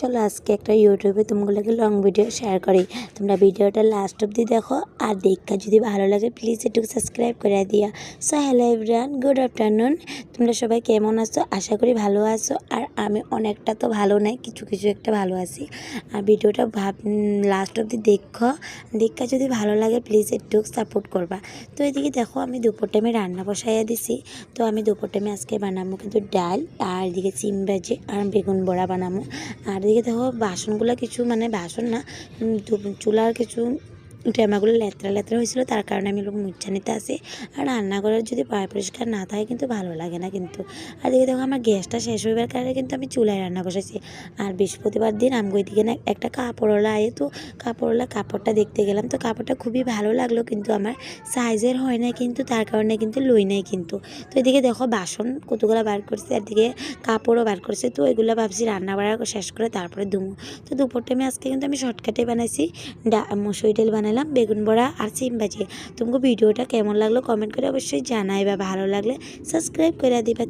চলো আজকে একটা ইউটিউবে তোমাগুলোকে লং ভিডিও শেয়ার করি। তোমরা ভিডিওটা লাস্ট অব্দি দেখো, আর দেখা যদি ভালো লাগে প্লিজ একটু সাবস্ক্রাইব করে দিয়া। So hello everyone, good afternoon. তোমরা সবাই কেমন আছো? আশা করি ভালো আছো। আর আমি অনেকটা তো ভালো নাই, কিছু কিছু একটা ভালো আছি। আর ভিডিওটা লাস্ট অব্দি দেখা যদি ভালো লাগে প্লিজ একটু সাপোর্ট করবা। তো এদিকে দেখো আমি দুপুর টাইমে রান্না বসাইয়া দিছি। তো আমি দুপুর টাইমে আজকে বানাবো কিন্তু ডাল, আর এদিকে সিম ভাজি আর বেগুন বড়া বানাবো। আর এদিকে দেখো বাসনগুলো কিছু, মানে বাসন না, চুলার কিছু টেমাগুলো লেত্রা লেত্রা হয়েছিল, তার কারণে আমি লোক মুচ্ছা নিতে আসি। আর রান্নাঘরের যদি পরিষ্কার না থাকে কিন্তু ভালো লাগে না কিন্তু। আর এদিকে দেখো আমার গ্যাসটা শেষ হইবার কারণে কিন্তু আমি চুলায় রান্না বসাইছি। আর বৃহস্পতিবার দিন আমগো দিকে না একটা কাপড়ওয়ালা আয়ে, তো কাপড়টা দেখতে গেলাম। তো কাপড়টা খুবই ভালো লাগলো, কিন্তু আমার সাইজের হয় না, কিন্তু তার কারণে কিন্তু লই নাই কিন্তু। তো এদিকে দেখো বাসন কতগুলো বার করছে, আর দিকে কাপড়ও বার করছে। তো এগুলো ভাবছি রান্না বাড়া শেষ করে তারপরে ধুমো। তো দুপুর টাইমে আজকে কিন্তু আমি শর্টকাটে বানাইছি, মসুরি ডাল বানালাম, বেগুন বড়া আর সিম ভাজি। তোমাকে ভিডিওটা কেমন লাগলো কমেন্ট করে অবশ্যই জানাই, বা ভালো লাগলে সাবস্ক্রাইব করে দিবা।